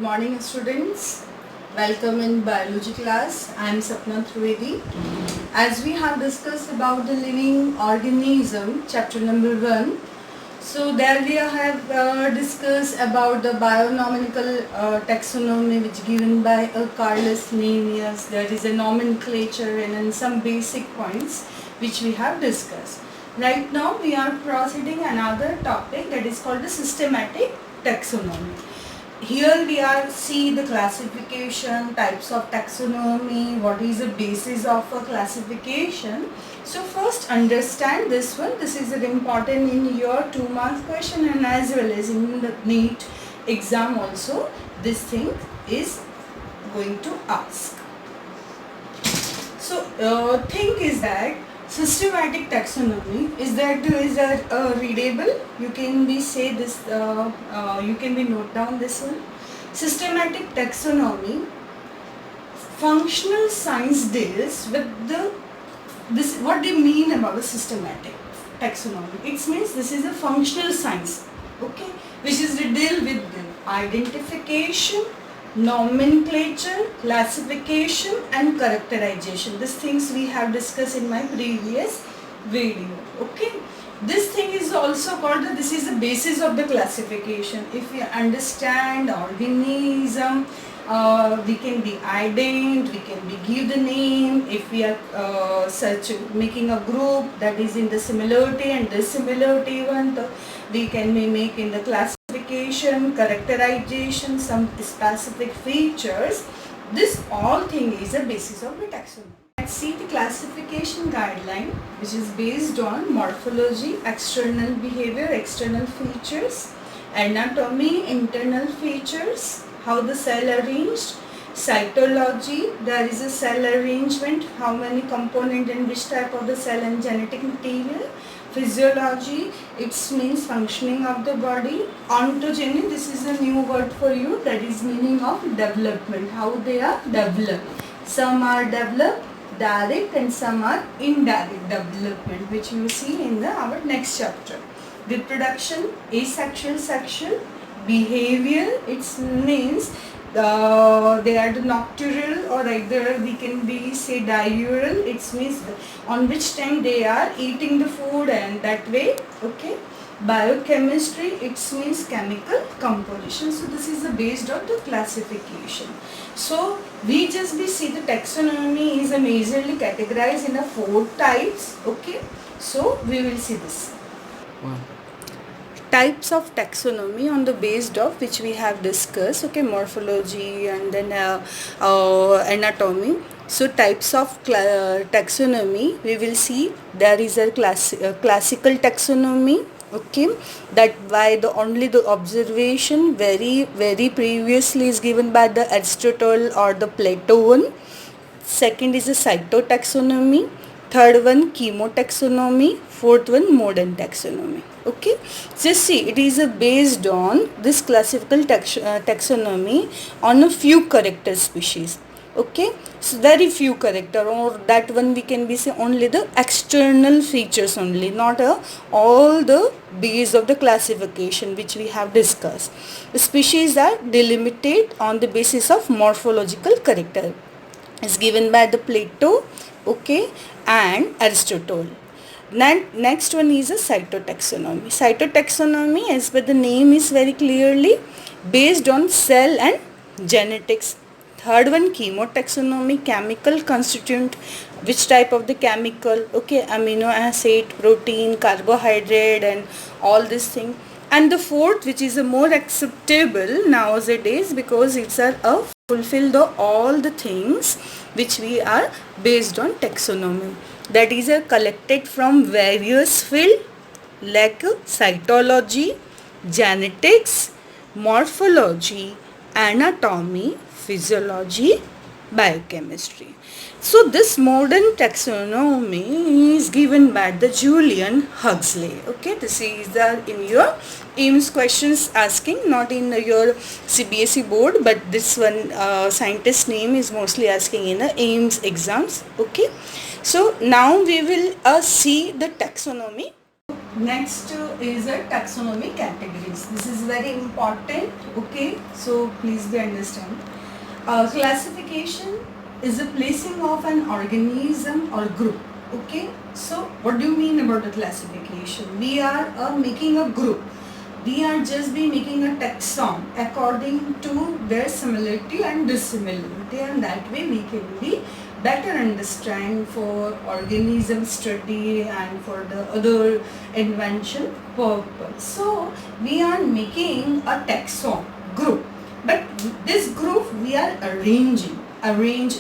Good morning students, welcome in biology class. I am Sapna Trivedi. As we have discussed about the living organism, chapter number 1. So there we have discussed about the bionomical taxonomy which given by Carlos Linnaeus. There is a nomenclature and then some basic points which we have discussed. Right now we are proceeding another topic that is called the systematic taxonomy. Here we are see the classification, types of taxonomy, what is the basis of a classification. So first understand this one. This is important in your 2 mark question and as well as in the NEET exam also. This thing is going to ask. So thing is that systematic taxonomy is that readable. You can be say this. You can be note down this one. Systematic taxonomy. Functional science deals with this. What do you mean about the systematic taxonomy? It means this is a functional science. Okay, which is to deal with the identification, nomenclature, classification and characterization. These things we have discussed in my previous video. Okay, this thing is also called this is the basis of the classification. If we understand organism, we can be ident, we can be give the name. If we are making a group that is in the similarity and dissimilarity one, we can be making the classification, characterization, some specific features. This all thing is a basis of the taxonomy. Let's see the classification guideline which is based on morphology, external behavior, external features, anatomy, internal features, how the cell arranged, cytology, there is a cell arrangement, how many components and which type of the cell and genetic material, physiology, it means functioning of the body, ontogeny, this is a new word for you, that is meaning of development, how they are developed. Some are developed direct and some are indirect development, which you see in our next chapter. Reproduction, asexual, sexual, behavior, it means they are the nocturnal or either we can be say diurnal, it means on which time they are eating the food and that way. Okay, biochemistry, it means chemical composition. So this is based on the classification. So we just be see the taxonomy is majorly categorized in 4 types. Okay, so we will see this. Types of taxonomy on the based of which we have discussed. Okay, morphology and then anatomy. So types of taxonomy we will see. There is a classical taxonomy. Okay, that by the only the observation very previously is given by the Aristotle or the Plato one. Second is a cytotaxonomy. Third one chemotaxonomy. Fourth one modern taxonomy. Okay, just see it is based on this classical taxonomy on a few character species. Okay, so very few character, or that one we can be say only the external features only, not all the base of the classification which we have discussed. The species are delimited on the basis of morphological character is given by the Plato, okay, and Aristotle. Next one is a cytotaxonomy. Cytotaxonomy, as per the name is very clearly based on cell and genetics. Third one chemotaxonomy, chemical constituent, which type of the chemical, okay, amino acid, protein, carbohydrate and all this thing. And the fourth, which is a more acceptable nowadays because it's a fulfill all the things which we are based on taxonomy, that is collected from various field like cytology, genetics, morphology, anatomy, physiology, biochemistry. So this modern taxonomy is given by the Julian Huxley. Okay, this is in your AIMS questions asking, not in your CBSE board, but this one scientist name is mostly asking in AIMS exams. Okay, so now we will see the taxonomy. Next is a taxonomy categories. This is very important. Okay, so please be understand. Classification is the placing of an organism or group. Okay, so what do you mean about the classification? We are making a group. We are just be making a taxon according to their similarity and dissimilarity, and that way we can be better understand for organism study and for the other invention purpose. So we are making a taxon group, but this group we are arrange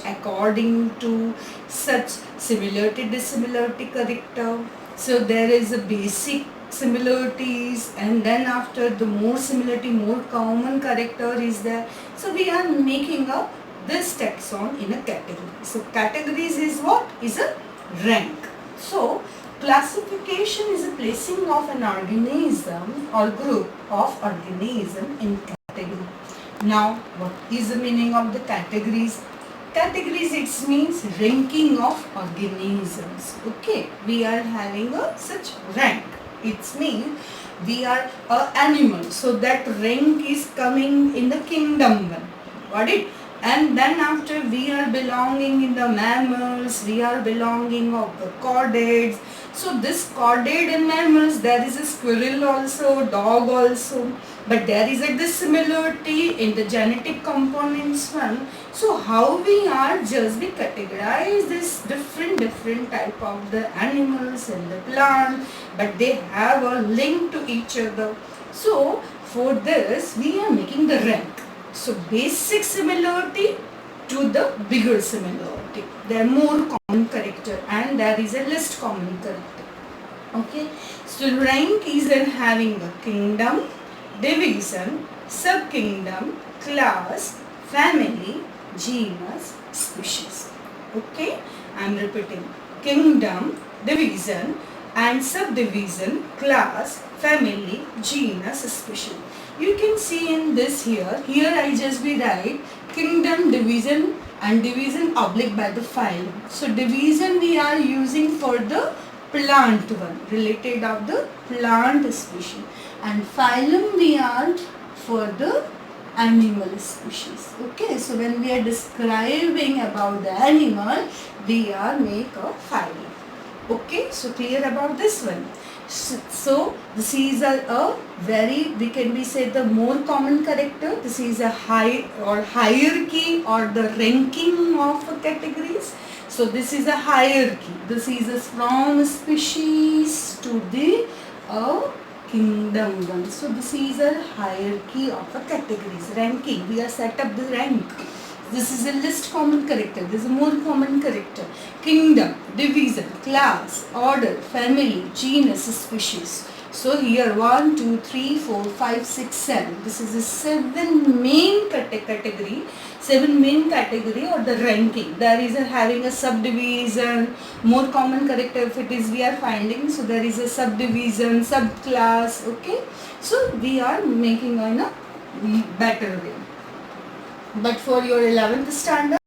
according to such similarity dissimilarity character. So there is a basic similarities, and then after the more similarity more common character is there. So we are making up this taxon in a category. So categories is what? Is a rank. So classification is a placing of an organism or group of organism in category. Now what is the meaning of the categories? Categories, it means ranking of organisms. Okay, we are having a such rank. It means we are a animal, so that rank is coming in the kingdom one. Got it? And then after we are belonging in the mammals, we are belonging of the chordates. So this chordate in mammals, there is a squirrel also, dog also, but there is a dissimilarity in the genetic components one. So how we are just be categorize this different type of the animals and the plant, but they have a link to each other. So for this we are making the rank. So basic similarity to the bigger similarity. There are more common character and there is a least common character. Okay. So rank is then having a kingdom, division, subkingdom, class, family, genus, species. Okay. I am repeating. Kingdom, division and subdivision, class, family, genus, species. You can see in this here I just be write kingdom, division and division oblique by the phylum. So division we are using for the plant one, related of the plant species, and phylum we are for the animal species. Okay, so when we are describing about the animal, we are make a phylum. Okay, so clear about this one. So this is a very, we can be say the more common character. This is a high or hierarchy or the ranking of categories. So this is a hierarchy. This is a from species to the kingdom one. So this is a hierarchy of a categories, ranking. We are set up the rank. This is a least common character. This is a more common character. Kingdom, division, class, order, family, genus, species. So here 1, 2, 3, 4, 5, 6, 7. This is a 7 main category. 7 main category or the ranking. There is a having a subdivision, more common character if it is we are finding. So there is a subdivision, subclass. Okay. So we are making in a better way. But for your 11th standard,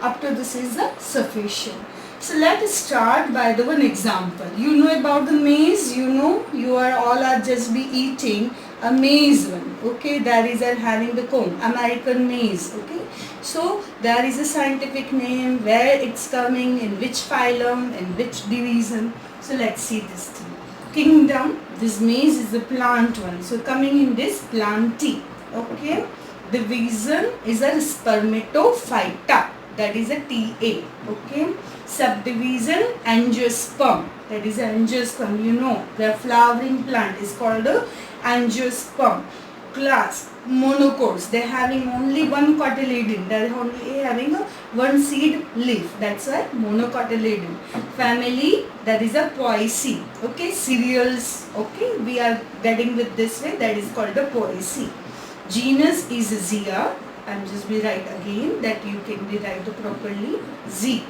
up to this is sufficient. So let us start by the one example. You know about the maize, you know, you are all are just be eating a maize one. Okay, there is a having the cone, American maize. Okay, so there is a scientific name, where it's coming, in which phylum, in which division. So let's see this thing. Kingdom, this maize is the plant one. So coming in this plantae. Okay. Division is a spermatophyta, that is a TA. Okay. Subdivision, angiosperm, that is angiosperm. You know, the flowering plant is called a angiosperm. Class, monocots, they are having only one cotyledon. They are only having a one seed leaf. That's why monocotyledon. Family, that is a Poaceae. Okay. Cereals. Okay. We are getting with this way. That is called a Poaceae. Genus is Zea. I'm just be write again that you can be write properly. Z.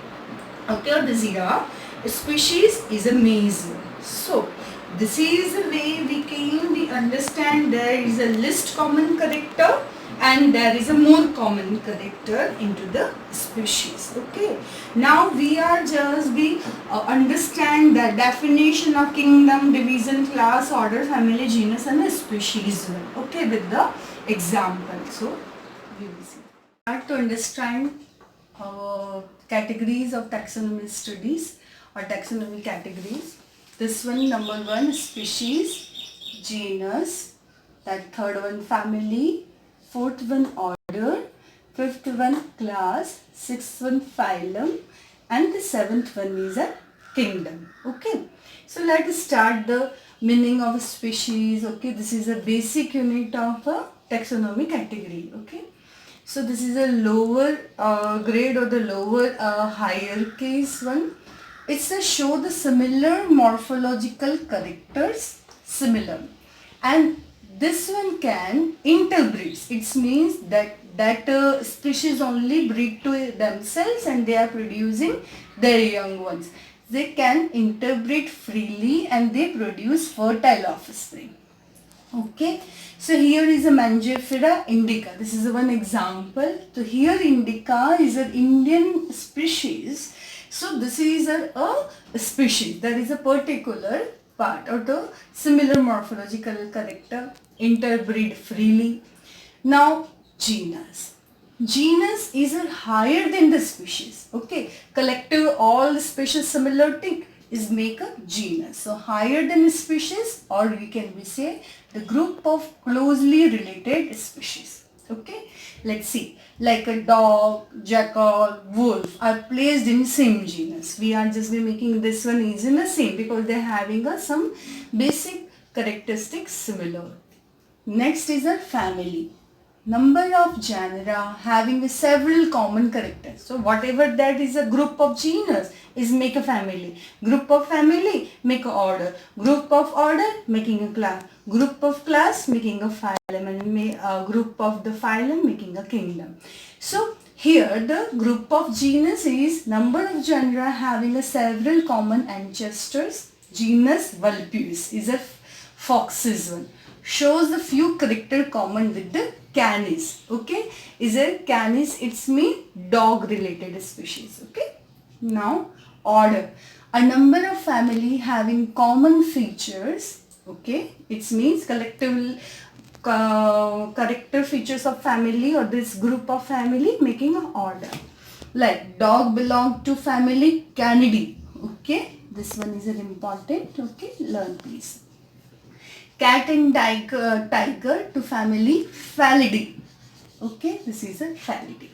Okay, or the Zea. Species is a maize. So this is the way we understand there is a least common character and there is a more common character into the species. Okay, now we are just be understand the definition of kingdom, division, class, order, family, genus and a species one. Okay, with the example. So we will see. Start to understand categories of taxonomy studies or taxonomy categories. This one, number one, species, genus, that third one, family, fourth one, order, fifth one, class, sixth one, phylum, and the seventh one is a kingdom. Okay, so let us start the meaning of a species. Okay, this is a basic unit of a taxonomy category. Okay, so this is a lower grade or the lower hierarchies one. It's a show the similar morphological characters similar, and this one can interbreed. It means that species only breed to themselves and they are producing their young ones. They can interbreed freely and they produce fertile offspring. Okay, so here is a Mangifera indica. This is one example. So here indica is an Indian species. So this is a species. There is a particular part or the similar morphological character, interbreed freely. Now genus. Genus is higher than the species. Okay, collective all the species similarity is make a genus. So higher than a species, or we can be say the group of closely related species. Okay, let's see, like a dog, jackal, wolf are placed in same genus. We are just be making this one is in the same because they are having some basic characteristics similar. Next is a family. Number of genera having several common characters. So whatever that is a group of genus is make a family. Group of family make a order. Group of order making a class. Group of class making a phylum, and a group of the phylum making a kingdom. So here the group of genus is number of genera having a several common ancestors. Genus Vulpes is a foxes one. Shows the few character common with the canis. Okay, is a canis, it's mean dog related species. Okay, now order, a number of family having common features. Okay, it means collective character features of family or this group of family making an order. Like dog belong to family Canidae. Okay, this one is an important. Okay, learn please. Cat and tiger to family Felidae. Okay, this is a Felidae.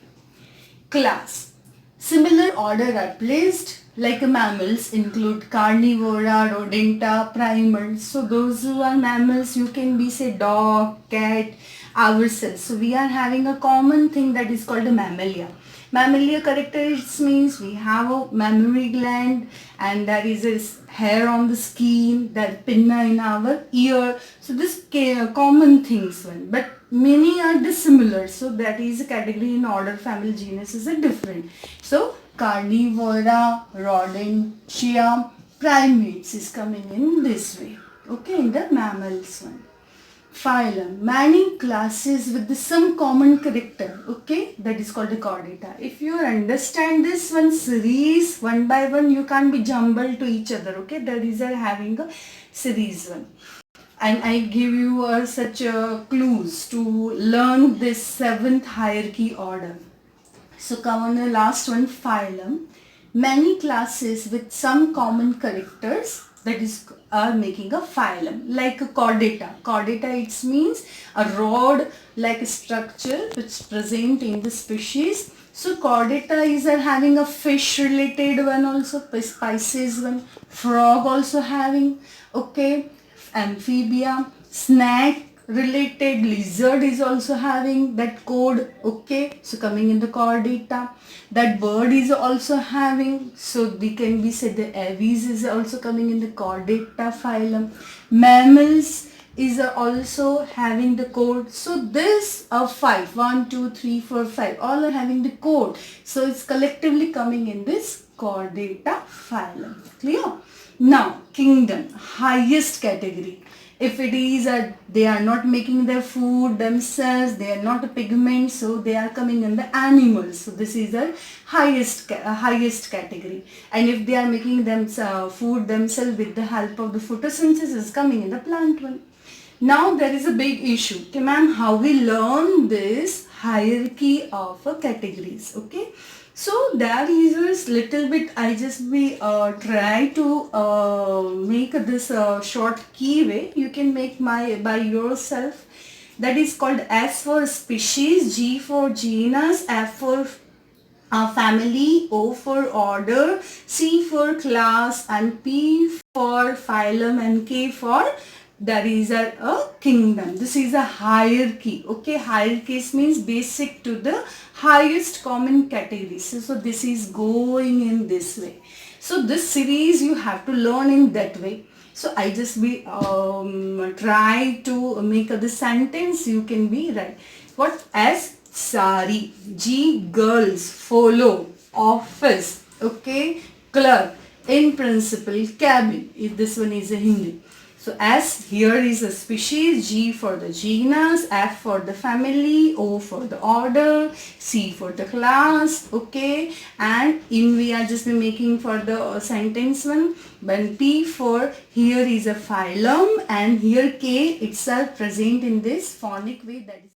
Class. Similar order are placed like mammals include carnivora, rodenta, primates. So those who are mammals, you can be say dog, cat, ourselves. So we are having a common thing that is called a mammalia. Mammalia characteristics means we have a mammary gland and there is a hair on the skin, there pinna in our ear. So this common things one, but many are dissimilar. So that is a category in order, family, genus is a different. So carnivora, rodentia, primates is coming in this way. Okay, in the mammals one. Phylum, many classes with some common character. Okay, that is called the chordata. If you understand this one series one by one, you can't be jumbled to each other. Okay, that is having a series one. And I give you such clues to learn this seventh hierarchy order. So come on the last one, phylum. Many classes with some common characters that is are making a phylum, like a chordata. Chordata it means a rod like structure which present in the species. So chordata is having a fish related one also, Pisces one, frog also having, okay, amphibia, snake related, lizard is also having that code. Okay, so coming in the chordata. That bird is also having, so we can be said the aves is also coming in the chordata phylum. Mammals is also having the code. So this are 5, 1, 2, 3, 4, 5, all are having the code. So it's collectively coming in this chordata phylum. Clear? Now kingdom, highest category. If it is they are not making their food themselves, they are not a pigment, so they are coming in the animals. So this is the highest category. And if they are making them food themselves with the help of the photosynthesis, coming in the plant one. Now there is a big issue. Okay, ma'am, how we learn this hierarchy of categories? Okay, so there is a little bit. I just be try to make this short keyway. You can make by yourself. That is called S for species, G for genus, F for family, O for order, C for class, and P for phylum, and K for there is a kingdom. This is a hierarchy. Okay, hierarchies means basic to the highest common category. So this is going in this way. So this series you have to learn in that way. So I just be try to make the sentence. You can be right. What? As sari, G girls, follow, office, okay, clerk, in principle, cabin. If this one is a Hindi. So as here is a species, G for the genus, F for the family, O for the order, C for the class, okay, and in we are just making for the sentence one. When P for here is a phylum, and here K itself present in this phonic way, that is